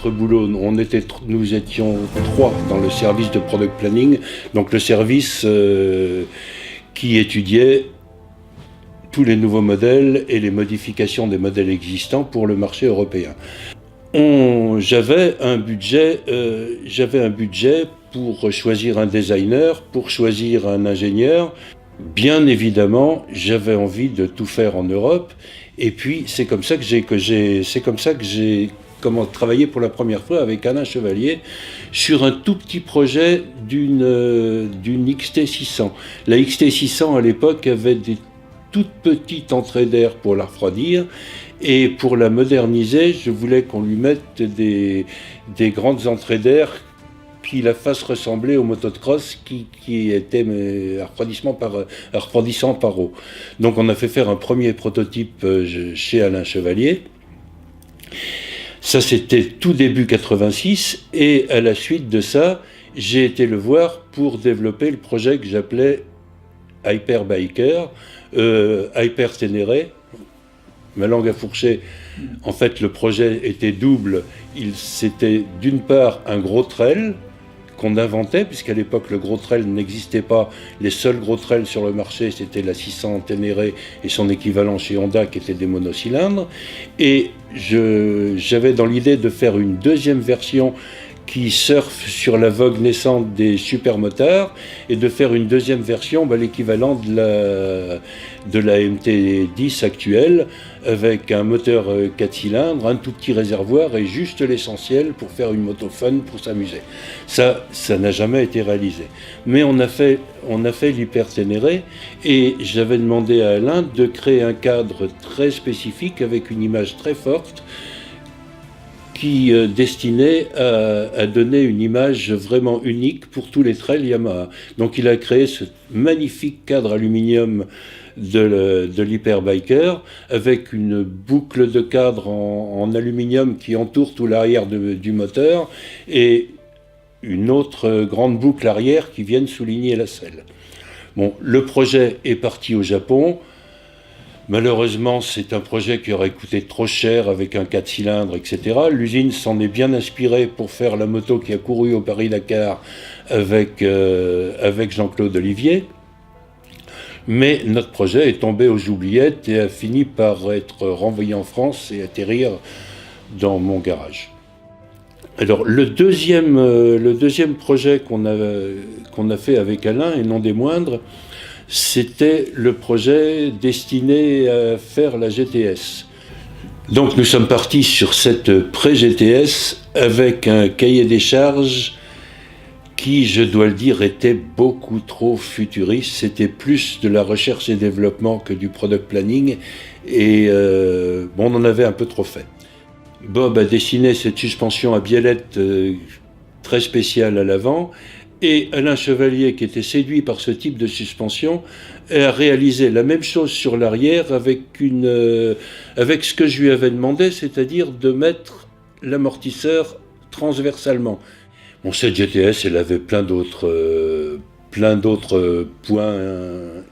notre boulot, nous étions 3 dans le service de product planning, donc le service qui étudiait tous les nouveaux modèles et les modifications des modèles existants pour le marché européen. J'avais un budget pour choisir un designer, pour choisir un ingénieur. Bien évidemment, j'avais envie de tout faire en Europe. Et puis, c'est comme ça que j'ai travaillé pour la première fois avec Alain Chevalier sur un tout petit projet d'une XT600. La XT600 à l'époque avait des toutes petites entrées d'air pour la refroidir, et pour la moderniser, je voulais qu'on lui mette des grandes entrées d'air qui la fassent ressembler aux motos de cross qui étaient refroidissant par eau. Donc on a fait faire un premier prototype chez Alain Chevalier. Ça, c'était tout début 86, et à la suite de ça, j'ai été le voir pour développer le projet que j'appelais Hyperbiker, Hyper Ténéré. Ma langue à fourcher, en fait, le projet était double. C'était d'une part un gros trail qu'on inventait, puisqu'à l'époque le gros trail n'existait pas. Les seuls gros trails sur le marché, c'était la 600 Ténéré et son équivalent chez Honda, qui était des monocylindres. Et j'avais dans l'idée de faire une deuxième version qui surfe sur la vogue naissante des supermotards, et de faire une deuxième version, l'équivalent de la MT-10 actuelle, avec un moteur 4 cylindres, un tout petit réservoir et juste l'essentiel pour faire une moto fun pour s'amuser. Ça n'a jamais été réalisé. Mais on a fait l'Hyper Ténéré, et j'avais demandé à Alain de créer un cadre très spécifique avec une image très forte, qui destinait à donner une image vraiment unique pour tous les trails Yamaha. Donc il a créé ce magnifique cadre aluminium de l'Hyperbiker, avec une boucle de cadre en aluminium qui entoure tout l'arrière du moteur, et une autre grande boucle arrière qui vient souligner la selle. Bon, le projet est parti au Japon. Malheureusement, c'est un projet qui aurait coûté trop cher avec un 4 cylindres, etc. L'usine s'en est bien inspirée pour faire la moto qui a couru au Paris-Dakar avec Jean-Claude Olivier. Mais notre projet est tombé aux oubliettes et a fini par être renvoyé en France et atterrir dans mon garage. Alors, le deuxième projet qu'on a fait avec Alain, et non des moindres, c'était le projet destiné à faire la GTS. Donc nous sommes partis sur cette pré-GTS avec un cahier des charges qui, je dois le dire, était beaucoup trop futuriste. C'était plus de la recherche et développement que du product planning, et on en avait un peu trop fait. Bob a dessiné cette suspension à biellette très spéciale à l'avant, et Alain Chevalier, qui était séduit par ce type de suspension, a réalisé la même chose sur l'arrière avec ce que je lui avais demandé, c'est-à-dire de mettre l'amortisseur transversalement. Bon, cette GTS, elle avait plein d'autres points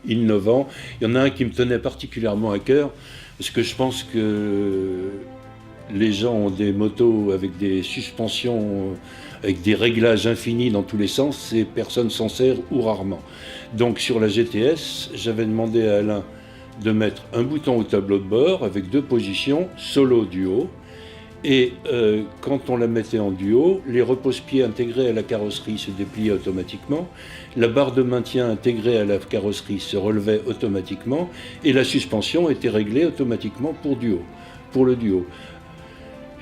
innovants. Il y en a un qui me tenait particulièrement à cœur, parce que je pense que les gens ont des motos avec des suspensions, avec des réglages infinis dans tous les sens, et personne s'en sert, ou rarement. Donc sur la GTS, j'avais demandé à Alain de mettre un bouton au tableau de bord avec 2 positions, solo, duo, et quand on la mettait en duo, les repose-pieds intégrés à la carrosserie se dépliaient automatiquement, la barre de maintien intégrée à la carrosserie se relevait automatiquement, et la suspension était réglée automatiquement pour le duo.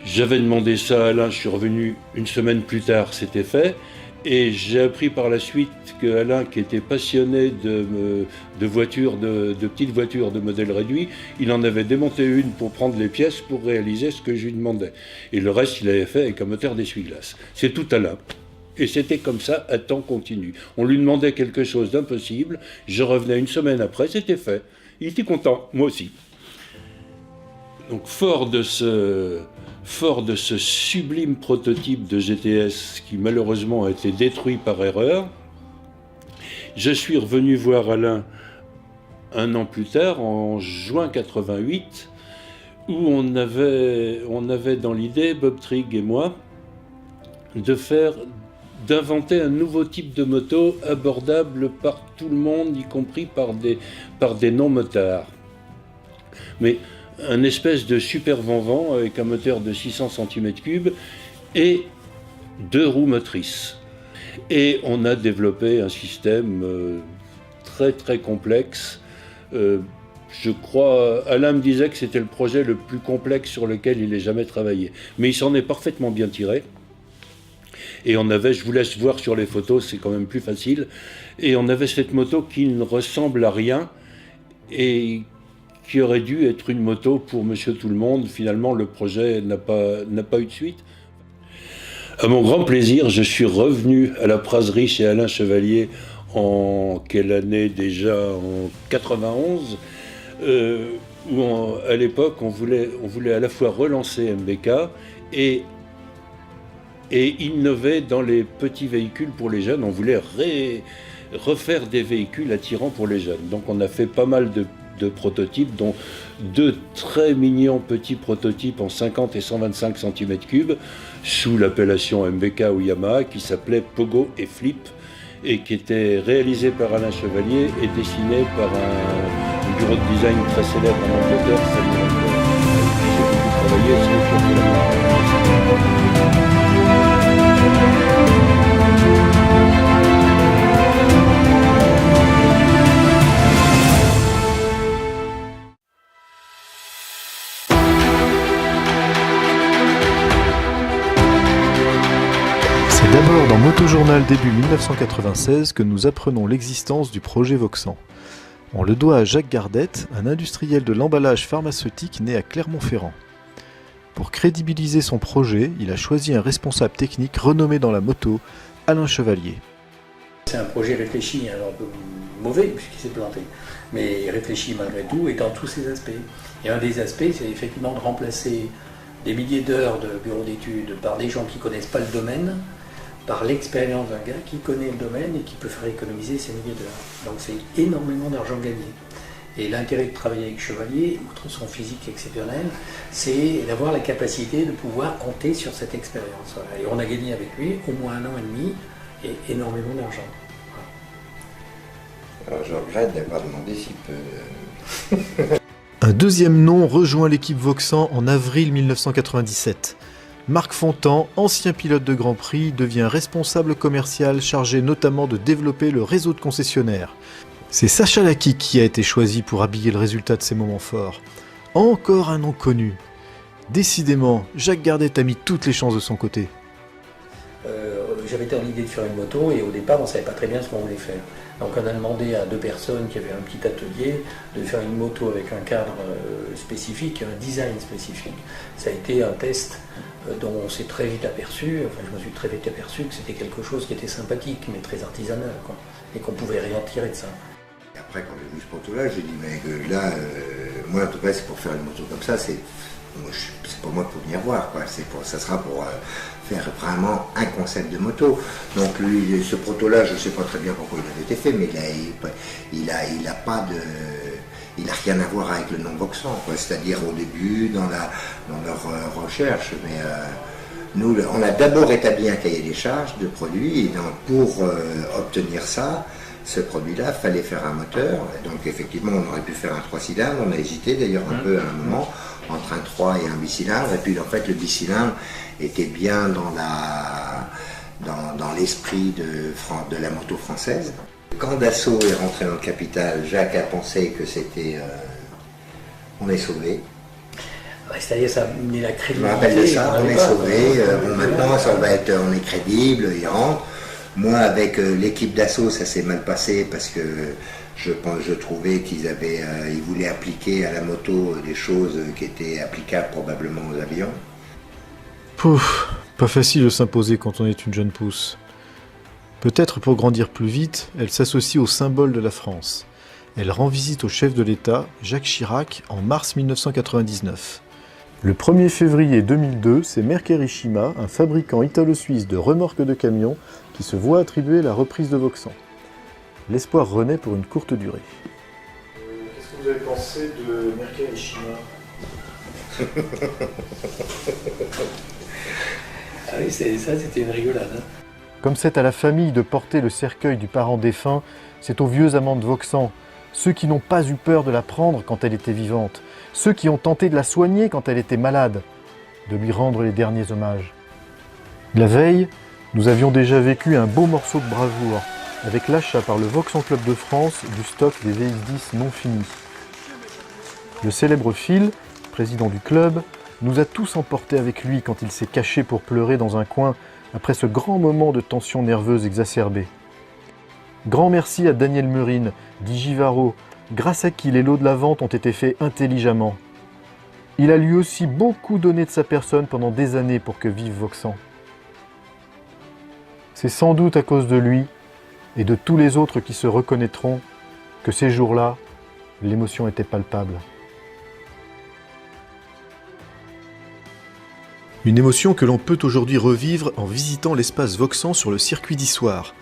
J'avais demandé ça à Alain, je suis revenu une semaine plus tard, c'était fait, et j'ai appris par la suite que Alain, qui était passionné de petites voitures de modèle réduit, il en avait démonté une pour prendre les pièces pour réaliser ce que je lui demandais. Et le reste, il avait fait avec un moteur d'essuie-glace. C'est tout Alain. Et c'était comme ça à temps continu. On lui demandait quelque chose d'impossible, je revenais une semaine après, c'était fait. Il était content, moi aussi. Donc fort de ce sublime prototype de GTS qui malheureusement a été détruit par erreur, je suis revenu voir Alain un an plus tard, en juin 88, où on avait dans l'idée, Bob Trigg et moi, d'inventer un nouveau type de moto abordable par tout le monde, y compris par des non-motards. Mais un espèce de super vent-vent avec un moteur de 600 cm3 et 2 roues motrices. Et on a développé un système très très complexe. Je crois, Alain me disait que c'était le projet le plus complexe sur lequel il ait jamais travaillé. Mais il s'en est parfaitement bien tiré. Et on avait, je vous laisse voir sur les photos, c'est quand même plus facile. Et on avait cette moto qui ne ressemble à rien et qui aurait dû être une moto pour Monsieur Tout-le-Monde. Finalement, le projet n'a pas eu de suite. À mon grand plaisir, je suis revenu à la Praserie chez Alain Chevalier en quelle année déjà? En 91, où à l'époque on voulait à la fois relancer MBK et innover dans les petits véhicules pour les jeunes. On voulait refaire des véhicules attirants pour les jeunes. Donc on a fait pas mal de prototypes, dont 2 très mignons petits prototypes en 50 et 125 cm3 sous l'appellation MBK ou Yamaha, qui s'appelaient Pogo et Flip, et qui étaient réalisés par Alain Chevalier et dessinés par un bureau de design très célèbre en Angleterre, j'ai beaucoup travaillé sur le la C'est d'abord dans Motojournal début 1996 que nous apprenons l'existence du projet Voxan. On le doit à Jacques Gardette, un industriel de l'emballage pharmaceutique né à Clermont-Ferrand. Pour crédibiliser son projet, il a choisi un responsable technique renommé dans la moto, Alain Chevalier. C'est un projet réfléchi, alors un peu mauvais puisqu'il s'est planté, mais réfléchi malgré tout et dans tous ses aspects. Et un des aspects, c'est effectivement de remplacer des milliers d'heures de bureau d'études par des gens qui ne connaissent pas le domaine, par l'expérience d'un gars qui connaît le domaine et qui peut faire économiser ces milliers d'heures. Donc c'est énormément d'argent gagné. Et l'intérêt de travailler avec Chevalier, outre son physique exceptionnel, c'est d'avoir la capacité de pouvoir compter sur cette expérience. Et on a gagné avec lui au moins 1 an et demi et énormément d'argent. Alors je regrette d'avoir demandé si peu. Un deuxième nom rejoint l'équipe Voxan en avril 1997. Marc Fontan, ancien pilote de Grand Prix, devient responsable commercial chargé notamment de développer le réseau de concessionnaires. C'est Sacha Lacquique qui a été choisi pour habiller le résultat de ces moments forts. Encore un nom connu. Décidément, Jacques Gardette a mis toutes les chances de son côté. J'avais dans l'idée de faire une moto et au départ on ne savait pas très bien ce qu'on voulait faire. Donc on a demandé à 2 personnes qui avaient un petit atelier de faire une moto avec un cadre spécifique, un design spécifique. Ça a été un test dont on s'est très vite aperçu, enfin je me suis très vite aperçu que c'était quelque chose qui était sympathique mais très artisanal, quoi, et qu'on pouvait rien tirer de ça. Et après quand j'ai vu ce proto-là, j'ai dit mais là, moi en tout cas c'est pour faire une moto comme ça, c'est pas moi pour venir voir, quoi. Ça sera pour faire vraiment un concept de moto. Donc lui, ce proto-là, je ne sais pas très bien pourquoi il avait été fait, mais il a rien à voir avec le nom Voxan, quoi. C'est-à-dire au début, dans leur recherche, mais nous, on a d'abord établi un cahier des charges de produits, et donc pour obtenir ça, ce produit-là, il fallait faire un moteur. Donc effectivement, on aurait pu faire un 3 cylindres, on a hésité d'ailleurs un peu à un moment, entre un 3 et un bicylindre, et puis en fait le bicylindre était bien dans l'esprit de la moto française. Quand Dassault est rentré dans le capital, Jacques a pensé que c'était on est sauvé. C'est-à-dire ça a mis la crédibilité. Je me rappelle de ça, on est sauvé, bon maintenant ça va être, on est crédible, il rentre. Moi avec l'équipe Dassault ça s'est mal passé parce que je trouvais ils voulaient appliquer à la moto des choses qui étaient applicables probablement aux avions. Pouf, pas facile de s'imposer quand on est une jeune pousse. Peut-être pour grandir plus vite, elle s'associe au symbole de la France. Elle rend visite au chef de l'État, Jacques Chirac, en mars 1999. Le 1er février 2002, c'est Merck-Erishima, un fabricant italo-suisse de remorques de camions, qui se voit attribuer la reprise de Voxan. L'espoir renaît pour une courte durée. Qu'est-ce que vous avez pensé de Merck-Erishima ? Ah oui, c'était une rigolade. Hein. Comme c'est à la famille de porter le cercueil du parent défunt, c'est aux vieux amants de Vauxhall, ceux qui n'ont pas eu peur de la prendre quand elle était vivante, ceux qui ont tenté de la soigner quand elle était malade, de lui rendre les derniers hommages. La veille, nous avions déjà vécu un beau morceau de bravoure, avec l'achat par le Vauxhall Club de France du stock des VX10 non finis. Le célèbre Phil, président du club, nous a tous emportés avec lui quand il s'est caché pour pleurer dans un coin après ce grand moment de tension nerveuse exacerbée. Grand merci à Daniel Murine, dit Givaro, grâce à qui les lots de la vente ont été faits intelligemment. Il a lui aussi beaucoup donné de sa personne pendant des années pour que vive Vauxhall. C'est sans doute à cause de lui et de tous les autres qui se reconnaîtront que ces jours-là, l'émotion était palpable. Une émotion que l'on peut aujourd'hui revivre en visitant l'espace Vauxhall sur le circuit d'Issoire.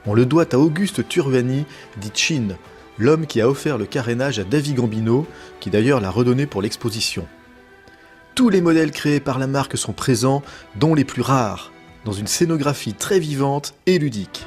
On le doit à Auguste Turvani, dit Chin, l'homme qui a offert le carénage à David Gambino, qui d'ailleurs l'a redonné pour l'exposition. Tous les modèles créés par la marque sont présents, dont les plus rares, dans une scénographie très vivante et ludique.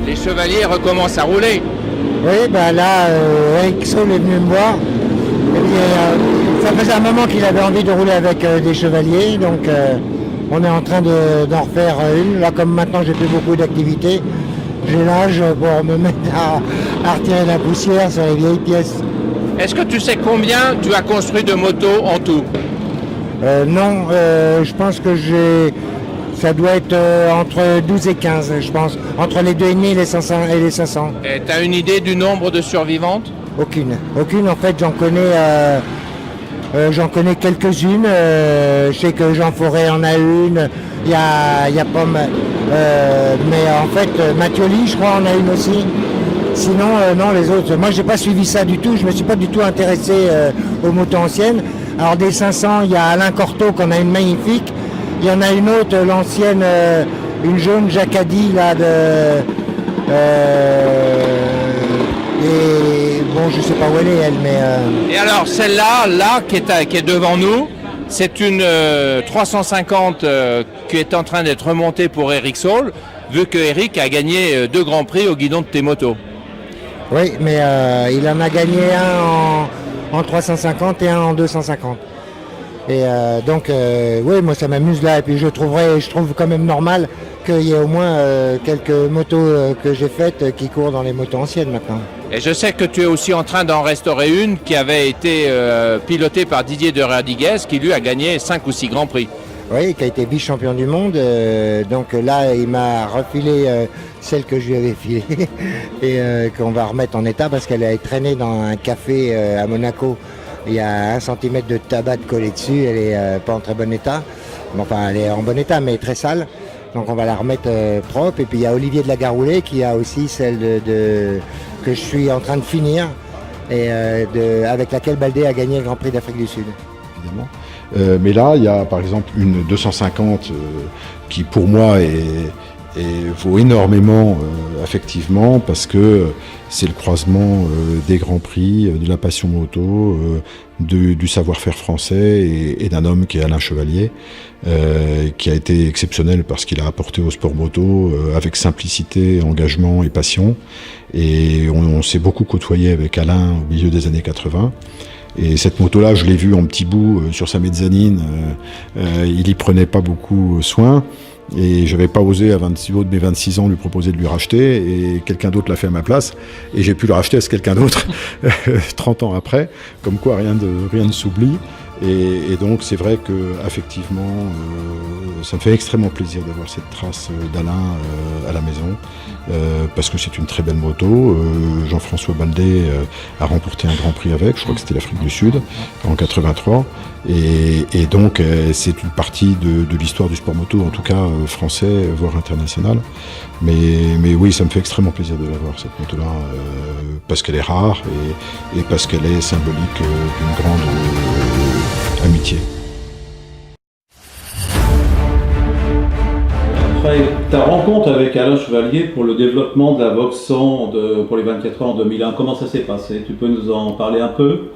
Les chevaliers recommencent à rouler. Oui, ben là, Ericsson est venu me voir. Et puis, ça faisait un moment qu'il avait envie de rouler avec des chevaliers, donc on est en train d'en refaire une. Là, comme maintenant j'ai fait beaucoup d'activités, j'ai l'âge pour me mettre à retirer la poussière sur les vieilles pièces. Est-ce que tu sais combien tu as construit de motos en tout? Non, je pense que ça doit être entre 12 et 15, je pense. Entre les 2,5 et les 500. Et tu as une idée du nombre de survivantes? Aucune. En fait, j'en connais quelques-unes. Je sais que Jean Forêt en a une. Il y a Pomme. Mais en fait, Mathioli, je crois, en a une aussi. Sinon, non, les autres. Moi, j'ai pas suivi ça du tout. Je me suis pas du tout intéressé aux motos anciennes. Alors, des 500, il y a Alain Cortot, qu'on a une magnifique. Il y en a une autre, l'ancienne, une jaune Jacadi, là, et bon, je sais pas où elle est, elle, mais... Et alors, celle-là, qui est devant nous, c'est une 350 qui est en train d'être remontée pour Eric Saul, vu que Eric a gagné 2 grands prix au guidon de tes motos. Oui, mais il en a gagné un en 350 et un en 250. Et donc, oui, moi ça m'amuse là, et puis je trouve quand même normal qu'il y ait au moins quelques motos que j'ai faites qui courent dans les motos anciennes maintenant. Et je sais que tu es aussi en train d'en restaurer une qui avait été pilotée par Didier de Radiguez, qui lui a gagné 5 ou 6 grands prix. Oui, qui a été vice-champion du monde, donc là il m'a refilé celle que je lui avais filée et qu'on va remettre en état parce qu'elle a été traînée dans un café à Monaco. Il y a 1 centimètre de tabac collé dessus, elle est pas en très bon état. Bon, enfin, elle est en bon état, mais très sale. Donc on va la remettre propre. Et puis il y a Olivier de la Garoulet qui a aussi celle que je suis en train de finir et avec laquelle Baldé a gagné le Grand Prix d'Afrique du Sud. Évidemment. Mais là, il y a par exemple une 250 qui pour moi vaut énormément affectivement parce que c'est le croisement des grands prix, de la passion moto, du savoir-faire français et d'un homme qui est Alain Chevalier, qui a été exceptionnel parce qu'il a apporté au sport moto avec simplicité, engagement et passion. Et on s'est beaucoup côtoyé avec Alain au milieu des années 80. Et cette moto-là, je l'ai vue en petit bout sur sa mezzanine, il y prenait pas beaucoup soin. Et je n'avais pas osé, au haut de mes 26 ans, lui proposer de lui racheter, et quelqu'un d'autre l'a fait à ma place, et j'ai pu le racheter à quelqu'un d'autre 30 ans après, comme quoi rien ne s'oublie. Et donc c'est vrai que effectivement, ça me fait extrêmement plaisir d'avoir cette trace d'Alain à la maison, parce que c'est une très belle moto. Jean-François Baldé a remporté un grand prix avec, je crois que c'était l'Afrique du Sud, en 83. Et donc c'est une partie de l'histoire du sport moto, en tout cas français, voire international. Mais oui, ça me fait extrêmement plaisir de l'avoir, cette moto-là, parce qu'elle est rare et parce qu'elle est symbolique d'une grande amitié. Après ta rencontre avec Alain Chevalier pour le développement de la Vox 100 pour les 24 heures en 2001, comment ça s'est passé? Tu peux nous en parler un peu?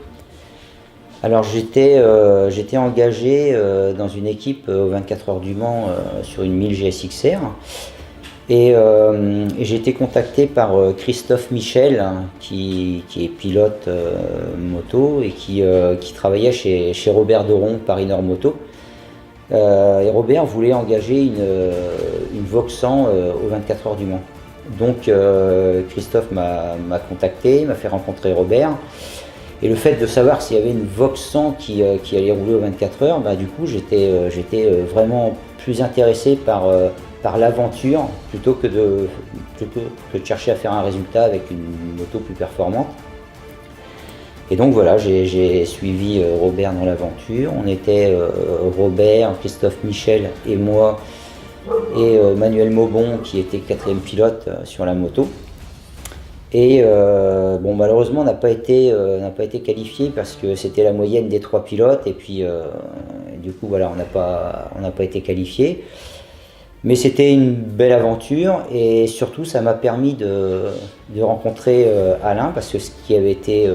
Alors j'étais engagé dans une équipe aux 24 heures du Mans sur une 1000 GSXR et j'ai été contacté par Christophe Michel qui est pilote moto et qui travaillait chez Robert Deron, Paris Nord Moto. Et Robert voulait engager une Vox 100 aux 24 heures du Mans. Donc Christophe m'a contacté, m'a fait rencontrer Robert. Et le fait de savoir s'il y avait une Vox 100 qui allait rouler aux 24 heures, du coup j'étais vraiment plus intéressé par l'aventure plutôt que de chercher à faire un résultat avec une moto plus performante. Et donc voilà, j'ai suivi Robert dans l'aventure. On était Robert, Christophe Michel et moi et Manuel Maubon qui était 4e pilote sur la moto. Et malheureusement on n'a pas été qualifié parce que c'était la moyenne des 3 pilotes et puis du coup voilà, on n'a pas été qualifié. Mais c'était une belle aventure et surtout ça m'a permis de rencontrer Alain, parce que ce qui avait été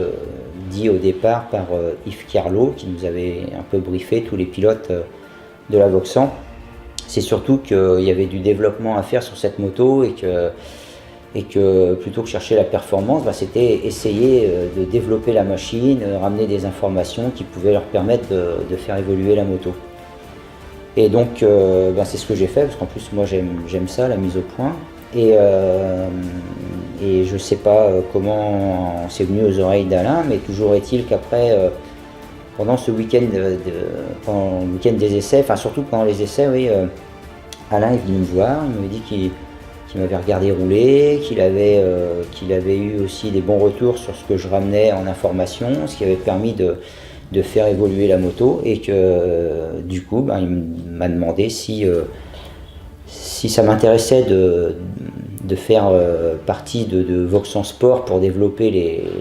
dit au départ par Yves Carlot, qui nous avait un peu briefé tous les pilotes de la Vox 100, c'est surtout qu'il y avait du développement à faire sur cette moto et que plutôt que chercher la performance, c'était essayer de développer la machine, ramener des informations qui pouvaient leur permettre de faire évoluer la moto. Et donc c'est ce que j'ai fait, parce qu'en plus moi j'aime ça, la mise au point. Et je sais pas comment c'est venu aux oreilles d'Alain, mais toujours est-il qu'après, pendant ce week-end, pendant le week-end des essais, enfin surtout pendant les essais, oui, Alain est venu me voir, il m'avait dit qu'il m'avait regardé rouler, qu'il avait eu aussi des bons retours sur ce que je ramenais en information, ce qui avait permis de faire évoluer la moto, et que du coup il m'a demandé si ça m'intéressait de faire partie de Vox 100 Sport pour développer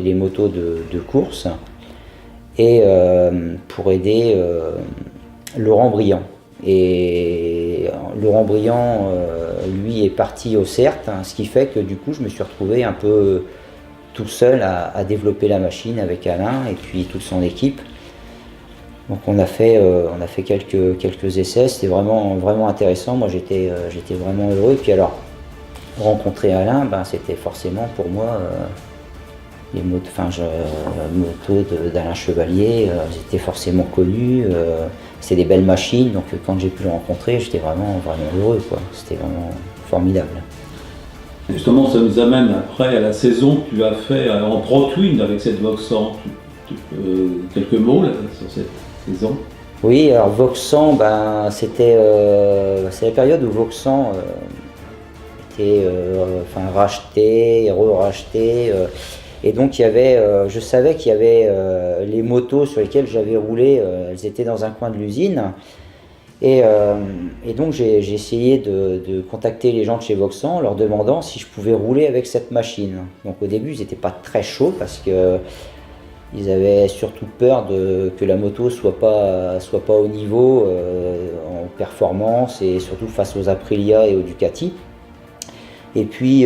les motos de course et pour aider Laurent Briand. Et Laurent Briand, lui, est parti au CERT, ce qui fait que du coup je me suis retrouvé un peu tout seul à développer la machine avec Alain et puis toute son équipe. Donc on a fait quelques essais, c'était vraiment intéressant. Moi j'étais vraiment heureux. Et puis alors rencontrer Alain, c'était forcément pour moi les motos d'Alain Chevalier, elles étaient forcément connues. C'est des belles machines, donc quand j'ai pu le rencontrer, j'étais vraiment heureux, quoi. C'était vraiment formidable. Justement, ça nous amène après à la saison que tu as fait en Pro Twin avec cette Vox 100. Quelques mots là, sur cette saison? Oui, alors Vox 100, c'est la période où Vox 100 était racheté et re-racheté. Et donc je savais qu'il y avait les motos sur lesquelles j'avais roulé, elles étaient dans un coin de l'usine. Et donc j'ai essayé de contacter les gens de chez Vox 100 en leur demandant si je pouvais rouler avec cette machine. Donc au début ils n'étaient pas très chauds parce que ils avaient surtout peur que la moto soit pas au niveau en performance et surtout face aux Aprilia et aux Ducati. Et puis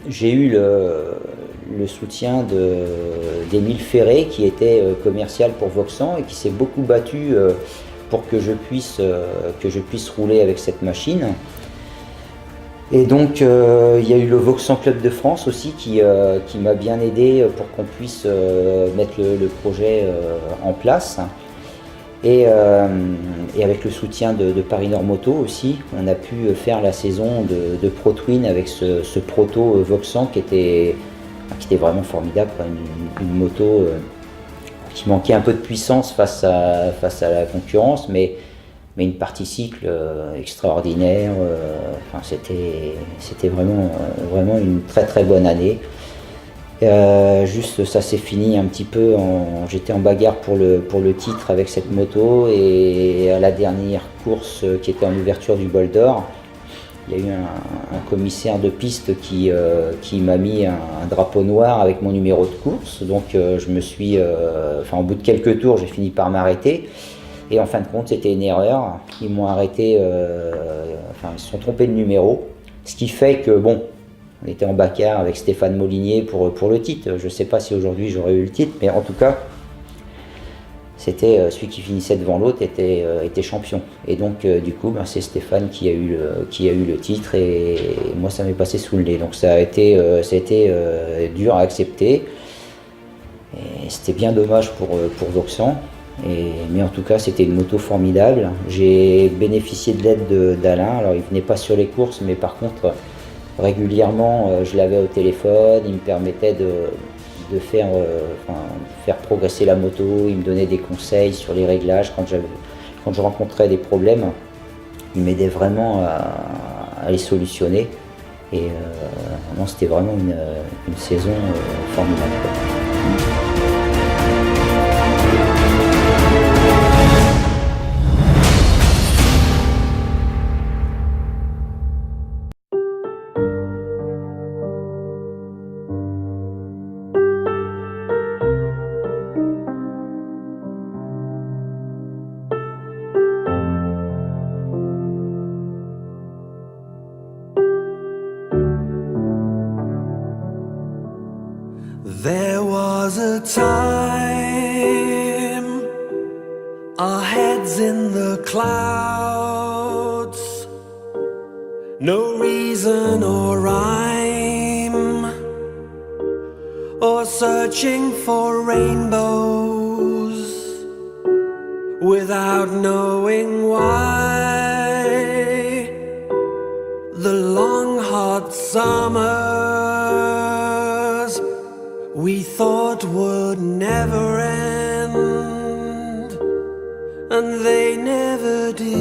j'ai eu le soutien d'Émile Ferré qui était commercial pour Vox 100 et qui s'est beaucoup battu pour que je puisse rouler avec cette machine. Et donc il y a eu le Vox 100 Club de France aussi qui m'a bien aidé pour qu'on puisse mettre le projet en place. Et avec le soutien de Paris Nord Moto aussi, on a pu faire la saison de Pro Twin avec ce proto Voxan qui était vraiment formidable, une moto qui manquait un peu de puissance face à la concurrence, mais une partie cycle extraordinaire. C'était vraiment une très très bonne année. Juste ça s'est fini un petit peu, j'étais en bagarre pour le titre avec cette moto, et à la dernière course qui était en ouverture du Bol d'Or, il y a eu un commissaire de piste qui m'a mis un drapeau noir avec mon numéro de course, donc je me suis, au bout de quelques tours j'ai fini par m'arrêter, et en fin de compte c'était une erreur, ils m'ont arrêté, ils se sont trompés de numéro, ce qui fait que bon, on était en bagarre avec Stéphane Molinier pour le titre. Je ne sais pas si aujourd'hui j'aurais eu le titre, mais en tout cas, c'était celui qui finissait devant l'autre était champion. Et donc du coup, c'est Stéphane qui a eu le titre, et moi ça m'est passé sous le nez. Donc ça a été dur à accepter. Et c'était bien dommage pour Voxan. Mais en tout cas, c'était une moto formidable. J'ai bénéficié de l'aide d'Alain. Alors il venait pas sur les courses, mais par contre, régulièrement, je l'avais au téléphone, il me permettait de faire progresser la moto, il me donnait des conseils sur les réglages quand je rencontrais des problèmes, il m'aidait vraiment à les solutionner, et c'était vraiment une saison formidable. There was a time, our heads in the clouds, no reason or rhyme, or searching for rainbows without knowing why. The long hot summers we thought would never end, and they never did,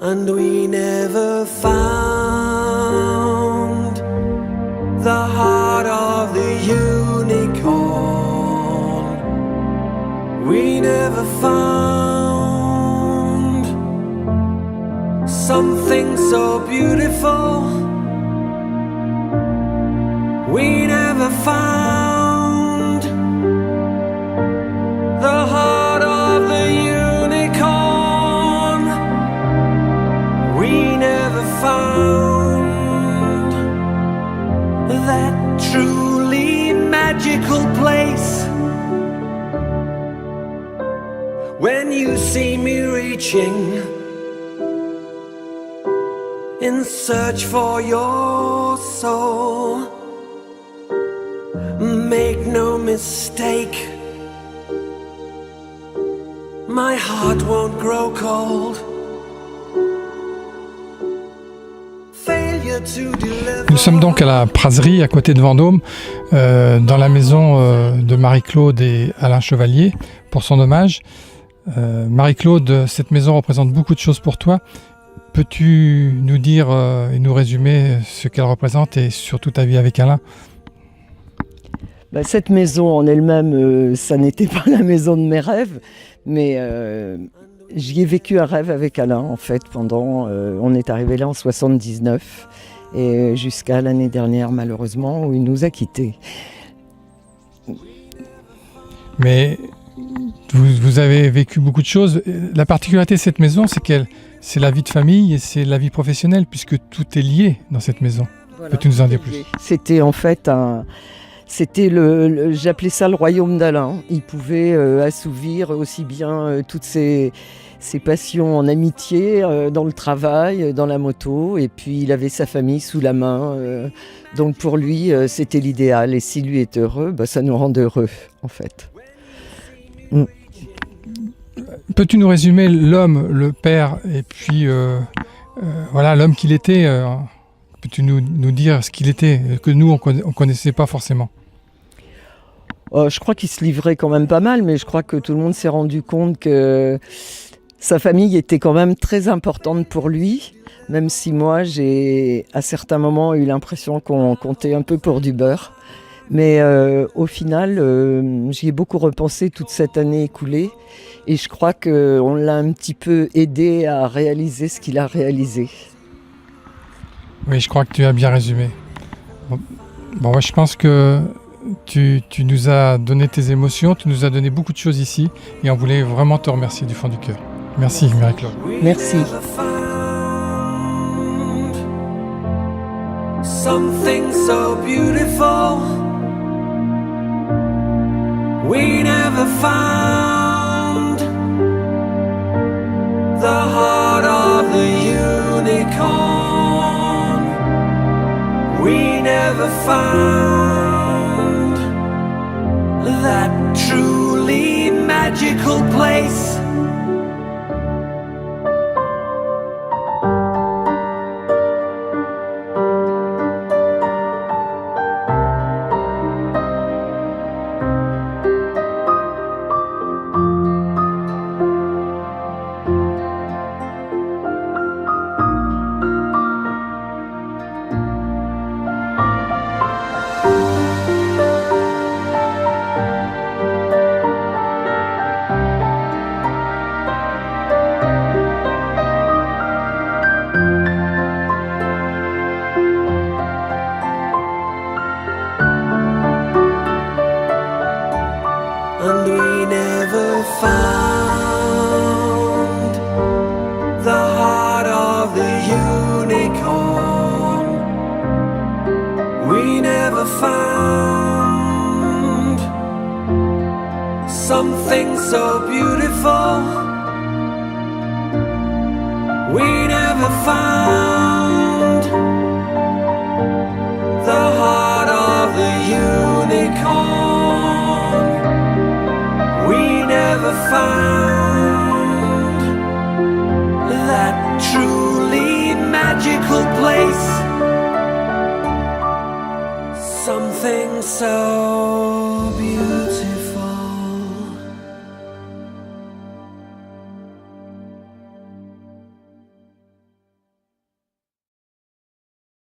and we never found the heart of the unicorn. We never found something so beautiful. We never found the heart of the unicorn. We never found that truly magical place. When you see me reaching in search for your soul, make no mistake, my heart won't grow cold. Nous sommes donc à la Praserie, à côté de Vendôme, dans la maison de Marie-Claude et Alain Chevalier, pour son hommage. Marie-Claude, cette maison représente beaucoup de choses pour toi. Peux-tu nous dire et nous résumer ce qu'elle représente, et surtout ta vie avec Alain ? Cette maison en elle-même, ça n'était pas la maison de mes rêves, mais j'y ai vécu un rêve avec Alain, en fait, on est arrivé là en 79, et jusqu'à l'année dernière, malheureusement, où il nous a quittés. Mais vous avez vécu beaucoup de choses. La particularité de cette maison, c'est la vie de famille et c'est la vie professionnelle, puisque tout est lié dans cette maison. Voilà. Peux-tu nous en dire plus ? C'était en fait j'appelais ça le royaume d'Alain. Il pouvait assouvir aussi bien toutes ses passions en amitié, dans le travail, dans la moto, et puis il avait sa famille sous la main. Donc pour lui, c'était l'idéal. Et s'il lui est heureux, ça nous rend heureux, en fait. Peux-tu nous résumer l'homme, le père, et puis voilà l'homme qu'il était peux-tu nous dire ce qu'il était, que nous on connaissait pas forcément? Je crois qu'il se livrait quand même pas mal, mais je crois que tout le monde s'est rendu compte que sa famille était quand même très importante pour lui, même si moi j'ai à certains moments eu l'impression qu'on comptait un peu pour du beurre. Mais au final, j'y ai beaucoup repensé toute cette année écoulée et je crois qu'on l'a un petit peu aidé à réaliser ce qu'il a réalisé. Oui, je crois que tu as bien résumé. Bon, moi, je pense que tu nous as donné tes émotions, tu nous as donné beaucoup de choses ici et on voulait vraiment te remercier du fond du cœur. Merci Marie-Claude. Merci. Something so beautiful we never found, the heart of the unicorn we never found, that truly magical place. And we never found the heart of the unicorn. We never found something so beautiful. We never found the heart of the unicorn. We never found that truly magical place. Something so